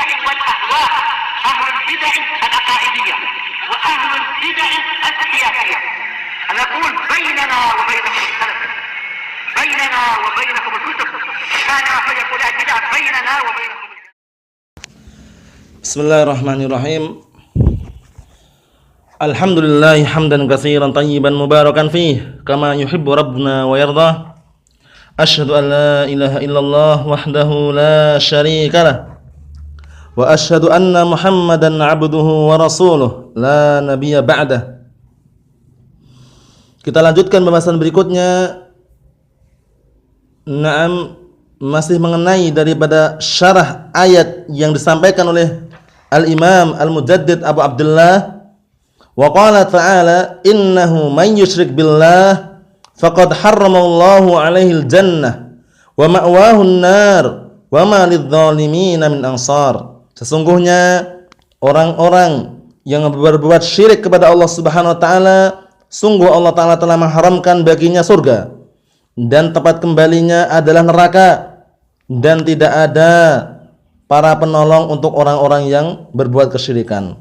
البدع والأهواء، أهل البدع العقائدية وأهل البدع السياسية. نقول بيننا وبينكم السلف، بيننا وبينكم الكتب، كان فيقول البدع بيننا وبينكم. Bismillahirrahmanirrahim. Alhamdulillah hamdan katsiran tayyiban mubarakan fih kama yuhibbu rabbuna wa yardah. Asyhadu an la ilaha illallah wahdahu la syarikalah wa asyhadu anna Muhammadan 'abduhu wa rasuluh la nabiyya ba'dah. Kita lanjutkan pembahasan berikutnya. Naam, masih mengenai daripada syarah ayat yang disampaikan oleh Al-Imam Al-Mujaddid Abu Abdullah. Wa qala ta'ala innahu man yusyrik billah faqad harramallahu 'alaihi al-jannah wa ma'wahu an-nar wa ma lidh-dhalimin min ansar. Sesungguhnya orang-orang yang berbuat syirik kepada Allah Subhanahu wa taala, sungguh Allah taala telah mengharamkan baginya surga dan tempat kembalinya adalah neraka, dan tidak ada para penolong untuk orang-orang yang berbuat kesyirikan.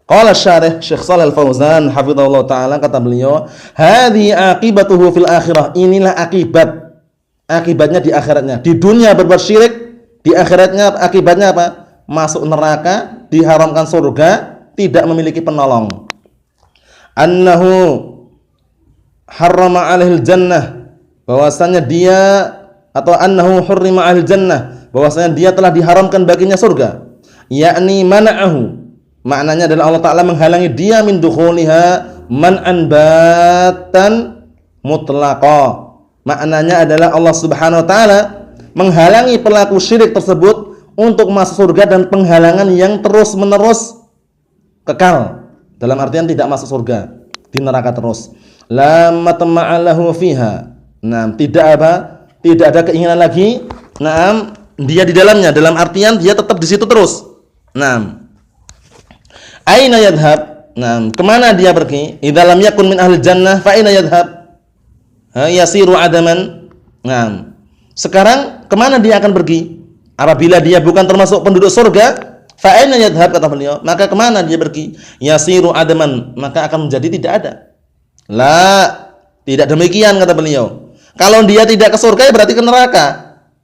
Qala syarih Syekh Shalal Fauzan hafizahullah taala, kata beliau, hadhi aqibatuhu fil akhirah, inilah akibatnya di akhiratnya. Di dunia berbuat syirik, di akhiratnya akibatnya apa? Masuk neraka, diharamkan surga, tidak memiliki penolong. Annahu harrama 'alaihil jannah, bahwasanya dia, atau annahu hurrima 'alaihil jannah, bahwasanya dia telah diharamkan baginya surga, yakni mana'ahu, maknanya adalah Allah Ta'ala menghalangi dia min dukhuliha man'an batan mutlaqa. Maknanya adalah Allah Subhanahu wa taala menghalangi pelaku syirik tersebut untuk masuk surga, dan penghalangan yang terus-menerus kekal, dalam artian tidak masuk surga, di neraka terus. La matma'alahu fiha. Nah, tidak ada keinginan lagi. Nah, dia di dalamnya, dalam artian dia tetap di situ terus. Nah, aina yadhhab? Nah, kemana dia pergi? Idza lam yakun min ahli jannah fa aina yadhhab? Yasiru adaman. Nah, sekarang kemana dia akan pergi? Apabila dia bukan termasuk penduduk surga, fa aina yadhhab, kata beliau, maka kemana dia pergi? Yasiru adaman, maka akan menjadi tidak ada. La, tidak demikian, kata beliau. Kalau dia tidak ke surga, ya berarti ke neraka.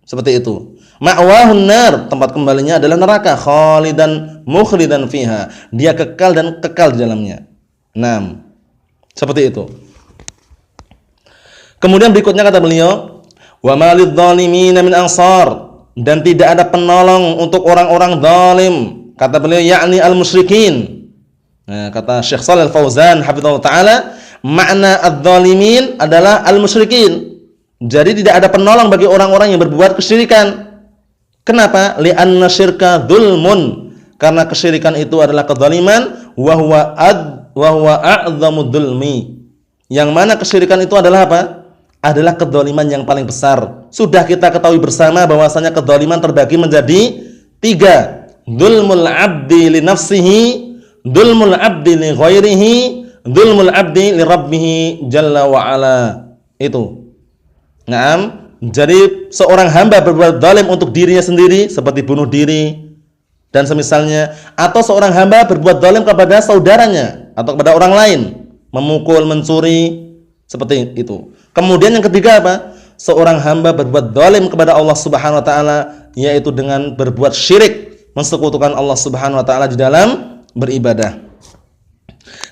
Seperti itu. Ma'wahun nar, tempat kembalinya adalah neraka, khalidan mukhlidan fiha, dia kekal dan kekal di dalamnya. Nah, seperti itu. Kemudian berikutnya kata beliau, wa malidh dhalimin min ansar, dan tidak ada penolong untuk orang-orang zalim, kata beliau, yakni al-musyrikin. Nah, kata Syekh Shalal Fauzan hafizahullah taala, makna adz-dhalimin adalah al-musyrikin. Jadi tidak ada penolong bagi orang-orang yang berbuat kesyirikan. Kenapa? Li'anna syirka dzulmun, karena kesyirikan itu adalah kezaliman, wa huwa a'dhamud dzulmi. Yang mana kesyirikan itu adalah apa? Adalah kedzaliman yang paling besar. Sudah kita ketahui bersama bahwasanya kedzaliman terbagi menjadi 3. Dzulmul 'abdi li nafsihi, dzulmul 'abdi li ghairihi, dzulmul 'abdi li rabbih jalla wa ala. Itu. Naam, jadi seorang hamba berbuat zalim untuk dirinya sendiri, seperti bunuh diri dan semisalnya, atau seorang hamba berbuat zalim kepada saudaranya atau kepada orang lain, memukul, mencuri, seperti itu. Kemudian yang ketiga apa? Seorang hamba berbuat zalim kepada Allah Subhanahu wa taala, yaitu dengan berbuat syirik, mensekutukan Allah Subhanahu wa taala di dalam beribadah.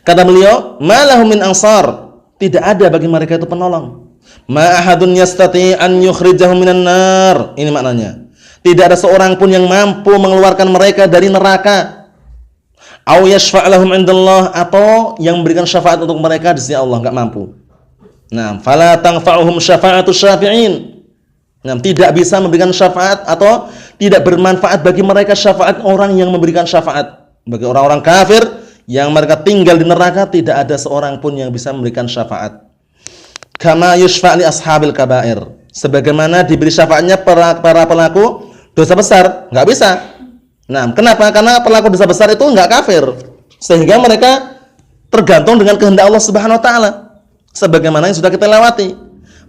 Kata beliau, malahum min ansar, tidak ada bagi mereka itu penolong. Ma ahadun yastati an yukhrijahum minan nar. Ini maknanya, tidak ada seorang pun yang mampu mengeluarkan mereka dari neraka. Au yashfa' lahum 'indallah, atau yang memberikan syafaat untuk mereka di sisi Allah, enggak mampu. Nah, fala tanfa'uhum syafa'atu syafi'in. Nah, tidak bisa memberikan syafaat, atau tidak bermanfaat bagi mereka syafaat orang yang memberikan syafaat. Bagi orang-orang kafir yang mereka tinggal di neraka, tidak ada seorang pun yang bisa memberikan syafaat. Kama yushfa' li ashabil kabair, sebagaimana diberi syafaatnya para pelaku dosa besar, enggak bisa. Nah, kenapa? Karena pelaku dosa besar itu enggak kafir, sehingga mereka tergantung dengan kehendak Allah Subhanahu wa taala. Sebagaimana yang sudah kita lewati,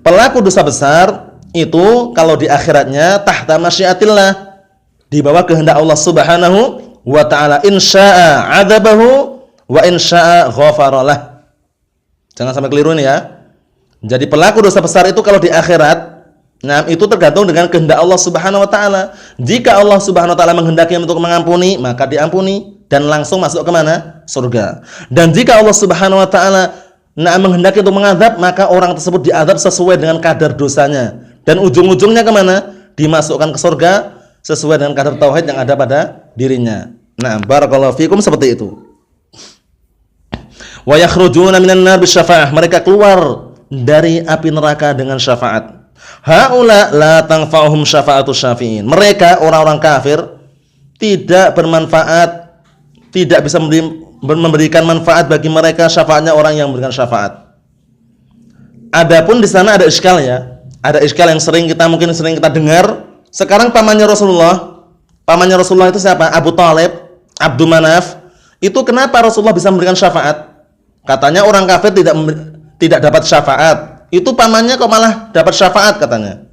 pelaku dosa besar itu kalau di akhiratnya tahta masyiatillah, Di bawah kehendak Allah Subhanahu wa taala. In syaa'a 'adzabahu wa in syaa'a ghafara lah. Jangan sampai keliru ini ya. Jadi pelaku dosa besar itu kalau di akhirat, nah itu tergantung dengan kehendak Allah Subhanahu wa taala. Jika Allah Subhanahu wa taala menghendaki untuk mengampuni, maka diampuni dan langsung masuk ke mana? Surga. Dan jika Allah Subhanahu wa taala menghendaki untuk mengadab, maka orang tersebut diadab sesuai dengan kadar dosanya. Dan ujung-ujungnya kemana? Dimasukkan ke surga sesuai dengan kadar tauhid yang ada pada dirinya. Nah, barakallahu fikum, seperti itu. Wa yakhrujuna minan nar bisyafa'ah. Mereka keluar dari api neraka dengan syafaat. Haula la tanfa'uhum syafa'atu syafi'in. Mereka orang-orang kafir tidak bermanfaat, tidak bisa memberikan manfaat bagi mereka syafaatnya orang yang memberikan syafaat. Adapun di sana ada iskal ya. Ada iskal yang sering kita dengar. Sekarang pamannya Rasulullah itu siapa? Abu Thalib, Abdul Manaf. Itu kenapa Rasulullah bisa memberikan syafaat? Katanya orang kafir tidak dapat syafaat. Itu pamannya kok malah dapat syafaat katanya.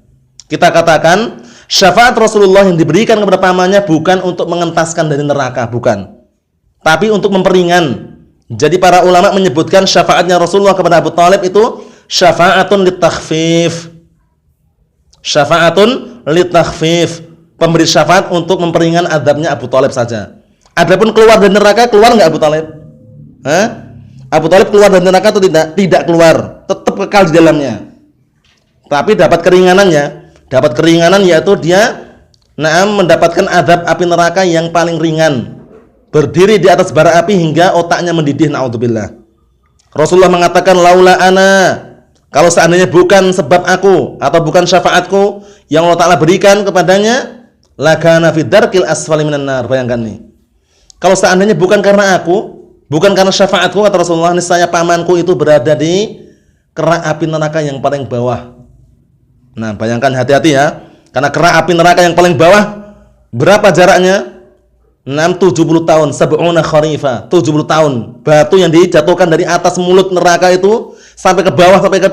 Kita katakan syafaat Rasulullah yang diberikan kepada pamannya bukan untuk mengentaskan dari neraka, bukan. Tapi untuk memperingan. Jadi para ulama menyebutkan syafaatnya Rasulullah kepada Abu Thalib itu syafa'atun litakhfif. Syafa'atun litakhfif. Pemberi syafaat untuk memperingan azabnya Abu Thalib saja. Adapun keluar dari neraka, keluar enggak Abu Thalib? Abu Thalib keluar dari neraka atau tidak? Tidak keluar, tetap kekal di dalamnya. Tapi dapat keringanan yaitu dia mendapatkan azab api neraka yang paling ringan. Berdiri di atas bara api hingga otaknya mendidih, naudzubillah. Rasulullah mengatakan laula ana, kalau seandainya bukan sebab aku atau bukan syafaatku yang Allah Ta'ala berikan kepadanya, lakana fid darkil asfali minan nar. Bayangkan nih. Kalau seandainya bukan karena aku, bukan karena syafaatku, kata Rasulullah, niscaya pamanku itu berada di kerak api neraka yang paling bawah. Nah, bayangkan, hati-hati ya. Karena kerak api neraka yang paling bawah, berapa jaraknya? 70 tahun, sab'una kharifa, 70 tahun. Batu yang dijatuhkan dari atas mulut neraka itu sampai ke bawah, sampai ke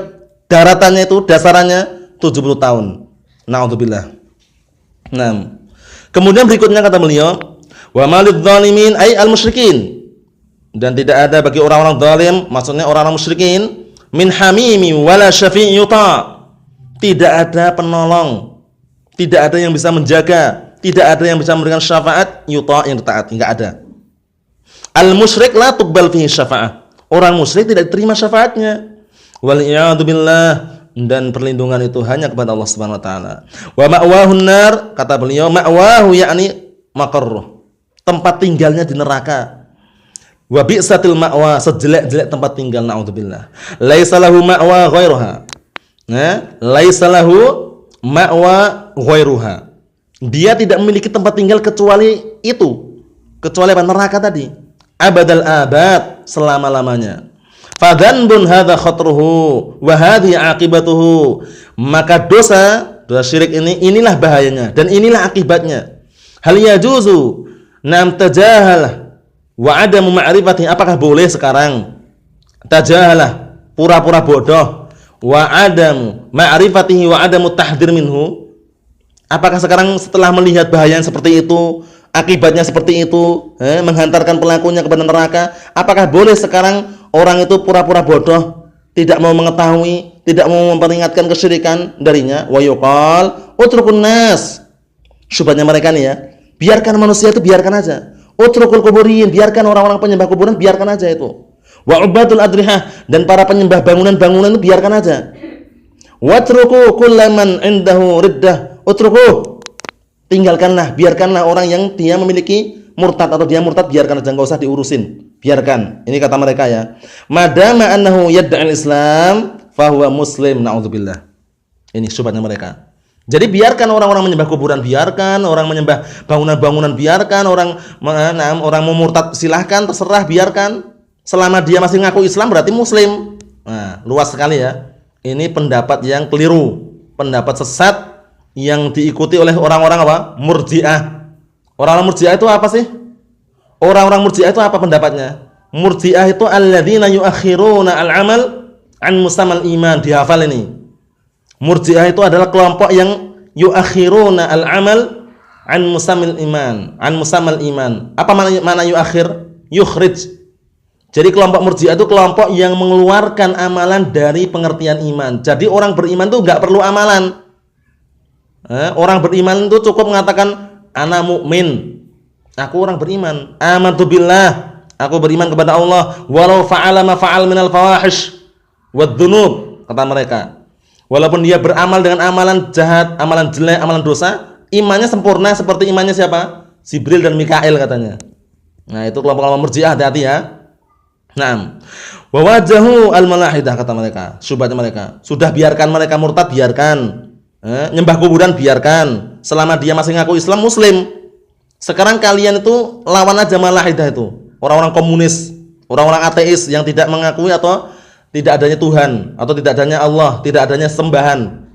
daratannya itu, dasarannya 70 tahun. Na'udzubillah. Nah, kemudian berikutnya kata beliau, wa malidh dhalimin ay al-musyrikin. Dan tidak ada bagi orang-orang zalim, maksudnya orang-orang musyrikin, min hamimi wala syafi' yuta. Tidak ada penolong, tidak ada yang bisa menjaga, tidak ada yang bisa memberikan syafaat yuta yang ditaati, enggak ada. Al-musyrik la tuqbal fihi syafa'ah. Orang musyrik tidak diterima syafaatnya. Wal iyadu billah, dan perlindungan itu hanya kepada Allah Subhanahu wa taala. Wa ma'wahun nar, kata beliau, ma'wahu yakni maqarruh. Tempat tinggalnya di neraka. Wa bi'satil ma'wa, sejelek-jelek tempat tinggal, naudzubillah. Laisa lahu ma'wa ghairuha. Laisa lahu ma'wa ghairuha. Dia tidak memiliki tempat tinggal kecuali itu. Kecuali apa? Neraka tadi. Abadal abad, selama-lamanya. Fadhanbun hadza khatruhu wa hadhihi aqibatuhu. Maka dosa syirik inilah bahayanya dan inilah akibatnya. Hal yajuzu nam tajahalah wa adamu ma'rifati. Apakah boleh sekarang tajahalah, pura-pura bodoh, wa adamu ma'rifatihi wa adamu tahdhir minhu? Apakah sekarang setelah melihat bahaya yang seperti itu, akibatnya seperti itu, menghantarkan pelakunya kepada neraka, apakah boleh sekarang orang itu pura-pura bodoh, tidak mau mengetahui, tidak mau memperingatkan kesyirikan darinya? Wa yuqal utrukun nas. Syubhatnya mereka nih ya, biarkan manusia itu, biarkan aja. Utrukul kuburin, biarkan orang-orang penyembah kuburan, biarkan aja itu. Wa ubadul adrihah, dan para penyembah bangunan-bangunan itu biarkan aja. Watruku kullaman indahu riddah. Utruku, tinggalkanlah, biarkanlah orang yang dia memiliki murtad atau dia murtad, biarkan aja, enggak usah diurusin, biarkan. Ini kata mereka ya. Madama annahu yad'al Islam fahuwa muslim, naudzubillah. Ini syubhatnya mereka. Jadi biarkan orang-orang menyembah kuburan, biarkan orang menyembah bangunan-bangunan, biarkan orang mau murtad, silahkan, terserah, biarkan. Selama dia masih ngaku Islam berarti muslim. Nah, luas sekali ya. Ini pendapat yang keliru, pendapat sesat yang diikuti oleh orang-orang apa? Murji'ah. Orang-orang Murji'ah itu apa sih? Orang-orang Murji'ah itu apa pendapatnya? Murji'ah itu alladzina yuakhiruna al-amal an musammal iman. Dihafal ini. Murji'ah itu adalah kelompok yang yuakhiruna al-amal an musammal iman. Apa mana yuakhir? Yukhrij. Jadi kelompok Murji'ah itu kelompok yang mengeluarkan amalan dari pengertian iman. Jadi orang beriman itu enggak perlu amalan. Orang beriman itu cukup mengatakan ana mukmin. Aku orang beriman. Amantu billah. Aku beriman kepada Allah. Walau fa'ala ma fa'al minal fawahish wad-dzunub, kata mereka. Walaupun dia beramal dengan amalan jahat, amalan jelek, amalan dosa, imannya sempurna seperti imannya siapa? Jibril dan Mikail katanya. Nah, itu kelompok-kelompok Murji'ah, hati-hati ya. Naam. Wa wajahu al-malahidah, kata mereka. Syubhatnya mereka. Sudah biarkan mereka murtad, biarkan. Nyembah kuburan biarkan. Selama dia masih ngaku Islam, Muslim. Sekarang kalian itu lawan aja malahidah itu. Orang-orang komunis, orang-orang ateis yang tidak mengakui atau tidak adanya Tuhan, atau tidak adanya Allah, tidak adanya sembahan,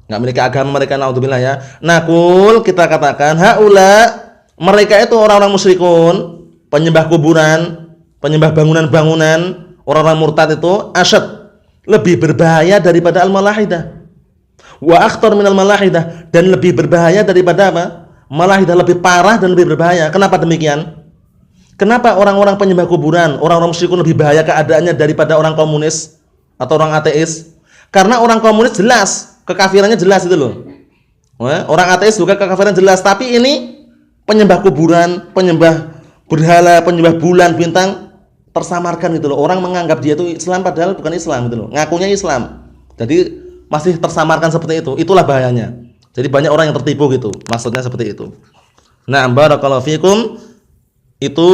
nggak memiliki agama mereka, naudzubillah ya. Nakul, kita katakan haula, mereka itu orang-orang musyrikun, penyembah kuburan, penyembah bangunan-bangunan, orang-orang murtad itu asyad, lebih berbahaya daripada al-malahidah. Wa akhtar minal malahidah, dan lebih berbahaya daripada apa? Malahidah, lebih parah dan lebih berbahaya. Kenapa demikian? Kenapa orang-orang penyembah kuburan, orang-orang musyrikun lebih bahaya keadaannya daripada orang komunis atau orang ateis? Karena orang komunis jelas, kekafirannya jelas itu loh. Orang ateis juga kekafiran jelas, tapi ini penyembah kuburan, penyembah berhala, penyembah bulan, bintang, tersamarkan gitu loh. Orang menganggap dia itu Islam padahal bukan Islam gitu loh. Ngakunya Islam. Jadi masih tersamarkan seperti itu. Itulah bahayanya. Jadi banyak orang yang tertipu gitu. Maksudnya seperti itu. Nah, barakallahu fikum. Itu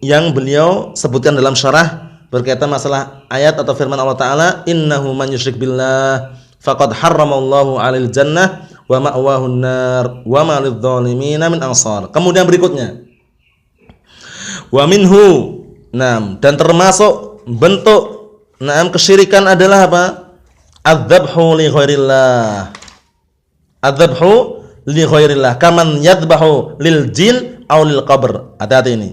yang beliau sebutkan dalam syarah berkaitan masalah ayat atau firman Allah Ta'ala, innahu man yusyrik billah faqad harramallahu 'alal jannah wa ma'wahun nar wa ma lidh-dhalimina min ansar. Kemudian berikutnya, wa minhu, dan termasuk bentuk kesyirikan adalah apa? Adzabhu li ghairillah. Adzabhu li ghairillah kaman yadhbahu lil jin aw lil qabr. Hati-hati ini.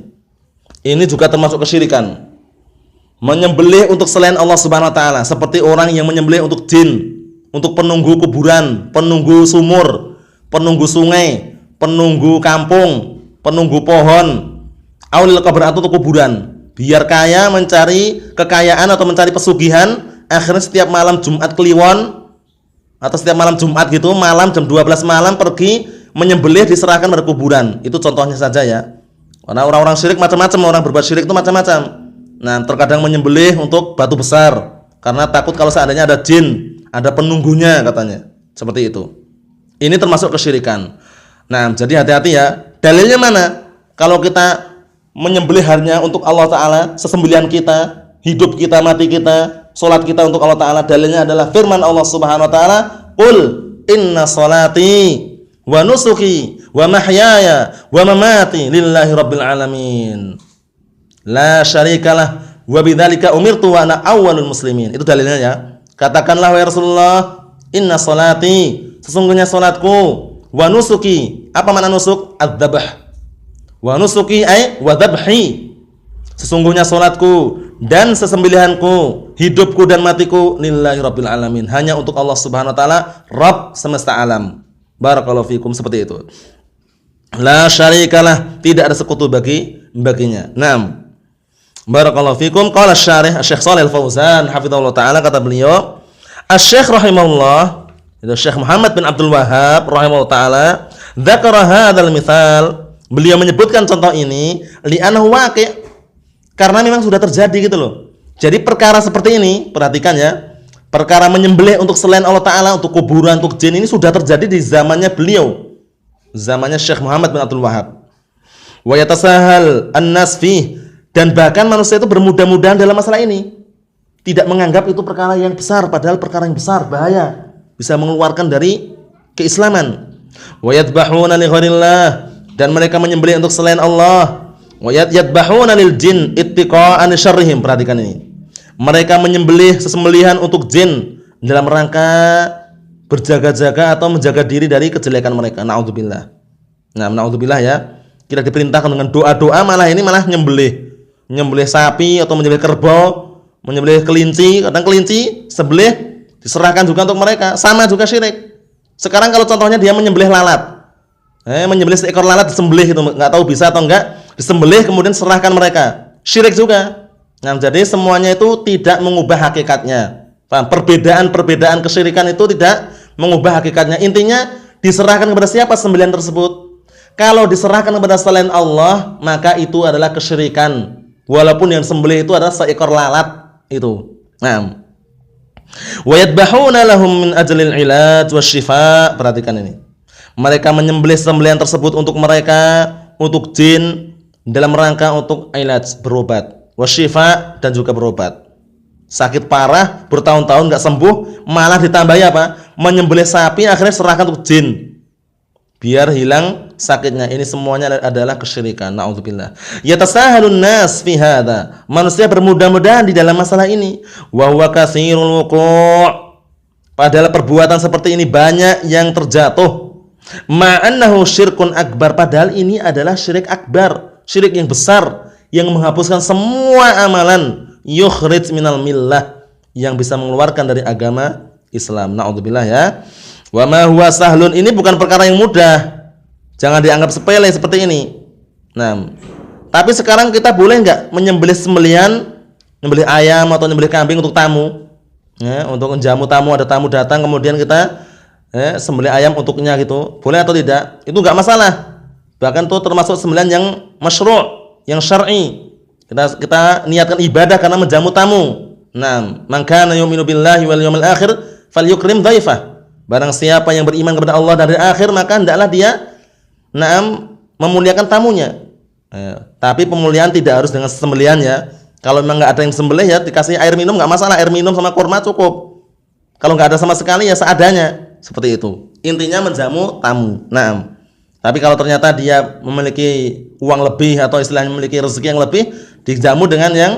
Ini juga termasuk kesyirikan. Menyembelih untuk selain Allah Subhanahu wa taala, seperti orang yang menyembelih untuk jin, untuk penunggu kuburan, penunggu sumur, penunggu sungai, penunggu kampung, penunggu pohon, aw lil qabr, atau untuk kuburan. Biar kaya, mencari kekayaan atau mencari pesugihan, akhirnya setiap malam Jumat Kliwon atau setiap malam Jumat gitu, malam jam 12 malam pergi menyembelih, diserahkan pada kuburan. Itu contohnya saja ya. Karena orang-orang syirik macam-macam, orang berbuat syirik itu macam-macam. Nah, terkadang menyembelih untuk batu besar karena takut kalau seandainya ada jin, ada penunggunya katanya. Seperti itu. Ini termasuk kesyirikan. Nah, jadi hati-hati ya. Dalilnya mana? Kalau kita menyembelih hanya untuk Allah Ta'ala, sesembelihan kita, hidup kita, mati kita, salat kita untuk Allah Ta'ala, dalilnya adalah firman Allah Subhanahu wa taala, "Qul inna salati wa nusuki wa mahyaya wa mamati lillahi rabbil alamin. La syarikalah wa bidzalika umirtu wa ana awwalul muslimin." Itu dalilnya ya. Katakanlah wahai Rasulullah, inna salati, sesungguhnya salatku, wa nusuki, apa makna nusuk? Adzabh. Wa nusuki ay wa dzabhi, sesungguhnya salatku dan sesembelihanku, hidupku dan matiku lillahi rabbil alamin, hanya untuk Allah Subhanahu wa taala, Rabb semesta alam. Barakallahu fikum, seperti itu. La syarikalah, tidak ada sekutu baginya. Naam. Barakallahu fikum. Qala syarih Syekh Shalih Al-Fauzan hafizahullah taala, kata beliau, Asy-Syaikh rahimahullah, itu Syekh Muhammad bin Abdul Wahhab rahimahullah taala, dzakara hadzal mitsal, beliau menyebutkan contoh ini li'annahu waqi', karena memang sudah terjadi gitu loh. Jadi perkara seperti ini, perhatikan ya, perkara menyembelih untuk selain Allah Ta'ala, untuk kuburan, untuk jin, ini sudah terjadi di zamannya beliau, zamannya Syekh Muhammad bin Abdul Wahhab. Wa yatasahal an-nas fih, dan bahkan manusia itu bermudah-mudahan dalam masalah ini, tidak menganggap itu perkara yang besar, padahal perkara yang besar, bahaya, bisa mengeluarkan dari keislaman. Wa yadbahuna li ghairillah, dan mereka menyembelih untuk selain Allah. Wa yadbahuna lil jin ittiqa'an syarrihim. Perhatikan ini. Mereka menyembelih sesembelihan untuk jin dalam rangka berjaga-jaga atau menjaga diri dari kejelekan mereka. Naudzubillah. Nah, naudzubillah ya. Kita diperintahkan dengan doa-doa, malah ini malah nyembelih. Nyembelih sapi atau menyembelih kerbau, menyembelih kelinci, kadang kelinci sebelih diserahkan juga untuk mereka. Sama juga syirik. Sekarang kalau contohnya dia menyembelih lalat. Menyembelih seekor lalat disembelih itu enggak tahu bisa atau enggak, disembelih kemudian serahkan mereka. Syirik juga. Nah, jadi semuanya itu tidak mengubah hakikatnya. Paham? Perbedaan kesyirikan itu tidak mengubah hakikatnya. Intinya diserahkan kepada siapa sembelihan tersebut? Kalau diserahkan kepada selain Allah, maka itu adalah kesyirikan. Walaupun yang sembelih itu adalah seekor lalat itu. Nah, wa yadbahuna lahum min ajlil ilaj wasyifa. Perhatikan ini. Mereka menyembelih sembelihan tersebut untuk mereka, untuk jin dalam rangka untuk ilaj, berobat, wasyifa, dan juga berobat. Sakit parah bertahun-tahun enggak sembuh, malah ditambahi apa? Menyembelih sapi akhirnya serahkan untuk jin biar hilang sakitnya. Ini semuanya adalah kesyirikan. Nauzubillah. Yatasahalun nas fi hadza. Manusia bermudah-mudahan di dalam masalah ini. Wa huwa katsirul wuqu'. Padahal perbuatan seperti ini banyak yang terjatuh. Ma'annahu syirkun akbar. Padahal ini adalah syirik akbar, syirik yang besar yang menghapuskan semua amalan, yukhrij minal millah, yang bisa mengeluarkan dari agama Islam. Nauzubillah ya. Wa ma huwa sahlun, ini bukan perkara yang mudah. Jangan dianggap sepele seperti ini. Nah, tapi sekarang kita boleh enggak menyembelih sembelihan, menyembelih ayam atau menyembelih kambing untuk tamu? Ya, untuk menjamu tamu, ada tamu datang kemudian kita sembelih ayam untuknya gitu. Boleh atau tidak? Itu enggak masalah. Bahkan itu termasuk sembelihan yang masyru', yang syar'i. Kita niatkan ibadah karena menjamu tamu. Nah, man kana yu'minu billahi wal yawmil akhir falyukrim dhaifah. Barang siapa yang beriman kepada Allah dan hari akhir, maka hendaklah dia memuliakan tamunya. Tapi pemuliaan tidak harus dengan sembelihan ya. Kalau memang enggak ada yang sembelih ya dikasih air minum enggak masalah, air minum sama kurma cukup. Kalau enggak ada sama sekali ya seadanya. Seperti itu. Intinya menjamu tamu. Nah, tapi kalau ternyata dia memiliki uang lebih atau istilahnya memiliki rezeki yang lebih, dijamu dengan yang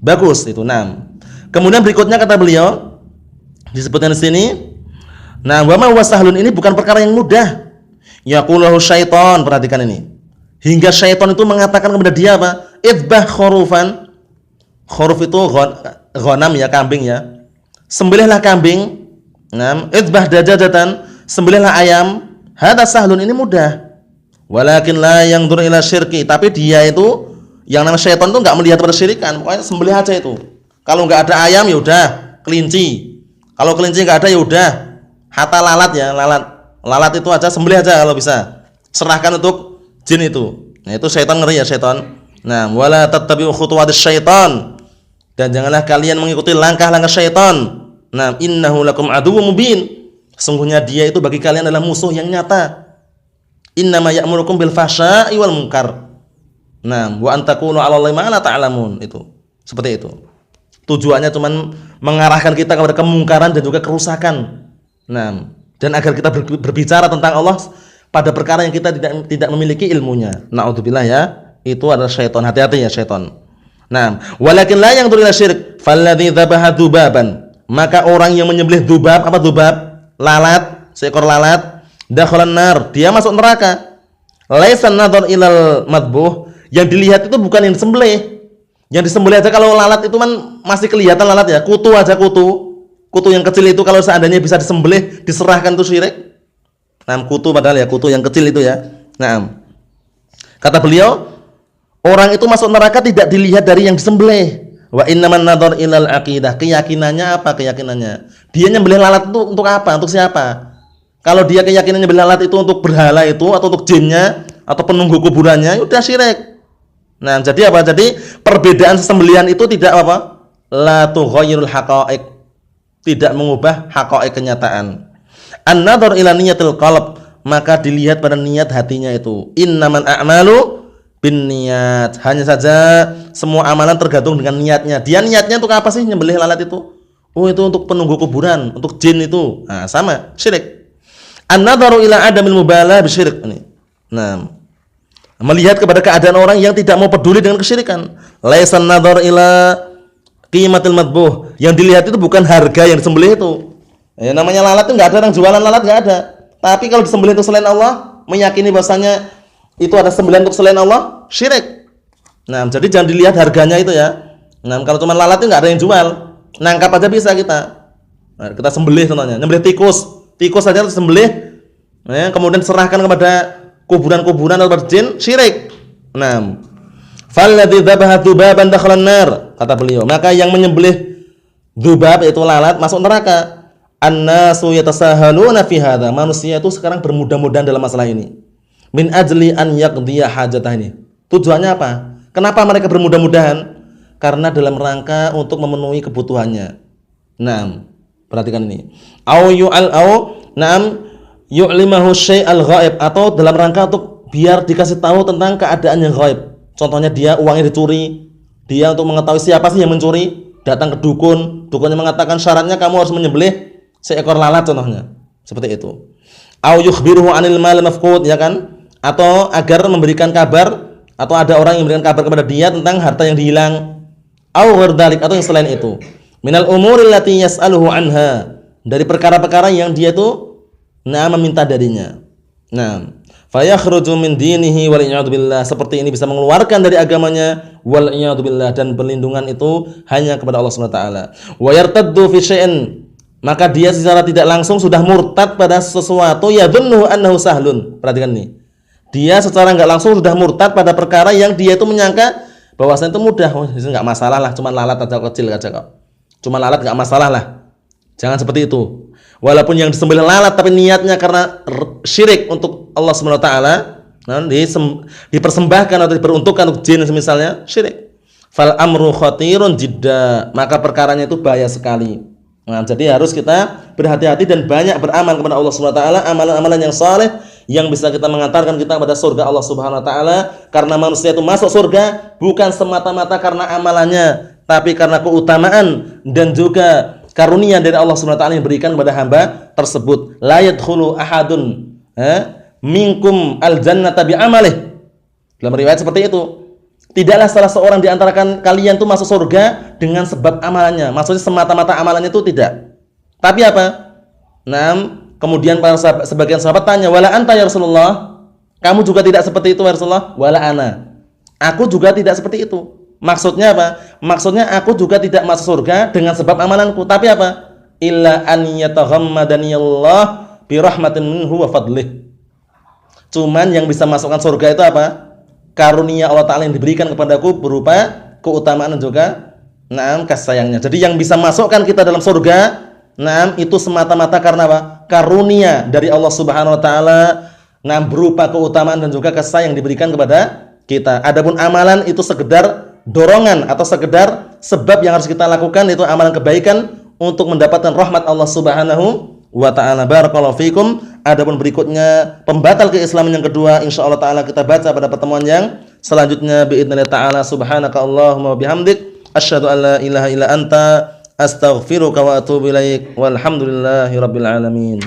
bagus itu. Nah, kemudian berikutnya kata beliau disebutkan di sini, nah, wa ma wasahlun, ini bukan perkara yang mudah. Yaqulahu syaitan, perhatikan ini. Hingga syaitan itu mengatakan kepada dia apa? Idbah khurufan. Khuruf itu ghanam ya, kambing ya. Sembelihlah kambing. Nah, idbah dajajatan, sembelihlah ayam. Hada sahlun, ini mudah. Walakin la yanzur ila syirki, tapi dia itu yang namanya syaitan itu enggak melihat pada syirikan. Pokoknya sembelih aja itu. Kalau enggak ada ayam ya udah kelinci. Kalau kelinci enggak ada ya udah hatta lalat ya, lalat itu aja, sembelih aja kalau bisa. Serahkan untuk jin itu. Nah, itu syaitan, ngeri ya syaitan. Nah, wala tattabi'u khutuwatis syaitan. Dan janganlah kalian mengikuti langkah-langkah syaitan. Nah, innahu lakum aduwwum mubin. Sesungguhnya dia itu bagi kalian adalah musuh yang nyata. Innama ya'murukum bil fahsya'i wal munkar. Nah, wa antakunu 'ala Allahi ma la ta'lamun. Itu. Seperti itu. Tujuannya cuman mengarahkan kita kepada kemungkaran dan juga kerusakan. Nah, dan agar kita berbicara tentang Allah pada perkara yang kita tidak memiliki ilmunya. Na'udzubillah ya. Itu adalah syaitan. Hati-hati ya syaitan. Nah, walakin la yanzur ila syirk falladzi dzabaha dzubaban. Maka orang yang menyembelih dzubab, apa dzubab? Lalat, seekor lalat, dakhalan nar, dia masuk neraka. Laisa nadhar ilal madbuh, yang dilihat itu bukan yang disembelih. Yang disembelih aja, kalau lalat itu kan masih kelihatan lalat ya, kutu aja, kutu yang kecil itu kalau seandainya bisa disembelih, diserahkan itu syirik. Nah, kutu padahal ya, kutu yang kecil itu ya. Nah, kata beliau, orang itu masuk neraka tidak dilihat dari yang disembelih. Wa innaman nadhar ilal aqidah, keyakinannya apa keyakinannya? Dia nyembelih lalat itu untuk apa? Untuk siapa? Kalau dia keyakinannya nyembelih lalat itu untuk berhala itu atau untuk jinnya atau penunggu kuburannya, udah syirik. Nah, jadi apa? Jadi perbedaan sembelihan itu tidak apa? La tughayyirul haqa'iq. Tidak mengubah haqa'iq kenyataan. An-nadhar ila niyatil qalb, maka dilihat pada niat hatinya itu. Innamal a'malu binniyat. Hanya saja semua amalan tergantung dengan niatnya. Dia niatnya untuk apa sih nyembelih lalat itu? Oh, itu untuk penunggu kuburan, untuk jin itu. Nah, sama, syirik. An-nadharu ila adamil mubalah bisyirik ini. Nah, melihat kepada keadaan orang yang tidak mau peduli dengan kesyirikan. Laisa an-nadhar ila qimatil madbuh. Yang dilihat itu bukan harga yang disembelih itu. Namanya lalat itu enggak ada orang jualan lalat, enggak ada. Tapi kalau disembelih untuk selain Allah, meyakini bahasanya itu ada sembelihan untuk selain Allah, syirik. Nah, jadi jangan dilihat harganya itu ya. Nah, kalau cuma lalat itu enggak ada yang jual. Nangkap aja bisa kita. Nah, kita sembelih contohnya, nyembelih tikus. Tikus saja disembelih kemudian serahkan kepada kuburan-kuburan atau jin, syirik. Naam. Falladzi dzabaha dzubaban dakhalan nar, kata beliau. Maka yang menyembelih dzubab itu lalat masuk neraka. An-nasu yatasahaluna fi hadza. Manusia itu sekarang bermudah-mudahan dalam masalah ini. Min ajli an yaqdiya hajatah. Tujuannya apa? Kenapa mereka bermudah-mudahan? Karena dalam rangka untuk memenuhi kebutuhannya. Naam. Perhatikan ini. Yu'limahu syai'al ghaib, atau dalam rangka untuk biar dikasih tahu tentang keadaan yang ghaib. Contohnya dia uangnya dicuri, dia untuk mengetahui siapa sih yang mencuri, datang ke dukun, dukunnya mengatakan syaratnya kamu harus menyembelih seekor lalat contohnya. Seperti itu. Au yukhbiruhu 'anil mal mafqud, ya kan? Atau agar memberikan kabar, atau ada orang yang memberikan kabar kepada dia tentang harta yang hilang. Au ghairdalik, atau yang selain itu. Minal umuril lati yas'aluhu anha, dari perkara-perkara yang dia itu meminta darinya. Nah, fayakhruju min dinihi wal iyad billah. Seperti ini bisa mengeluarkan dari agamanya, wal iyad billah, dan perlindungan itu hanya kepada Allah Subhanahu wa taala. Wa yartaddu fi syai'in, maka dia secara tidak langsung sudah murtad pada sesuatu yadhunnu annahu sahlun. Perhatikan ini. Dia secara enggak langsung sudah murtad pada perkara yang dia itu menyangka bahwasanya itu mudah. Oh, itu enggak masalah lah, cuma lalat aja kecil aja kok. Cuma lalat enggak masalah lah. Jangan seperti itu. Walaupun yang disembelih lalat tapi niatnya karena syirik untuk Allah Subhanahu wa taala, dipersembahkan atau diperuntukkan untuk jin misalnya, syirik. Fal amru khatirun jidda, maka perkaranya itu bahaya sekali. Nah, jadi harus kita berhati-hati dan banyak beramal kepada Allah Subhanahu wa taala, amalan-amalan yang saleh yang bisa kita mengantarkan kita kepada surga Allah Subhanahu wa taala, karena manusia itu masuk surga bukan semata-mata karena amalannya, tapi karena keutamaan dan juga karunia dari Allah Subhanahu wa taala yang diberikan kepada hamba tersebut. La yadkhulu ahadun minkum al-jannata bi amalih. Dalam riwayat seperti itu. Tidaklah salah seorang di antara kalian itu masuk surga dengan sebab amalannya. Maksudnya semata-mata amalannya itu tidak. Tapi apa? Kemudian para sahabat, sebagian sahabat tanya, "Wala anta ya Rasulullah?" Kamu juga tidak seperti itu ya Rasulullah? "Wala ana." Aku juga tidak seperti itu. Maksudnya apa? Maksudnya aku juga tidak masuk surga dengan sebab amalanku. Tapi apa? Illa an yataghammadani Allah bi rahmatin minhu wa fadlih. Cuman yang bisa masukkan surga itu apa? Karunia Allah Ta'ala yang diberikan kepadaku berupa keutamaan dan juga kasih sayangnya. Jadi yang bisa masukkan kita dalam surga, itu semata-mata karena apa? Karunia dari Allah Subhanahu wa taala, berupa keutamaan dan juga kasih sayang yang diberikan kepada kita. Adapun amalan itu sekedar dorongan atau sekedar sebab yang harus kita lakukan, itu amalan kebaikan untuk mendapatkan rahmat Allah Subhanahu wa ta'ala. Barakallahu fikum. Adapun berikutnya pembatal keislaman yang kedua, insyaallah taala kita baca pada pertemuan yang selanjutnya biidznillah taala. Subhanaka Allahumma wa bihamdik asyhadu an la ilaha illa anta astaghfiruka wa atubu ilaik. Walhamdulillahirabbil alamin.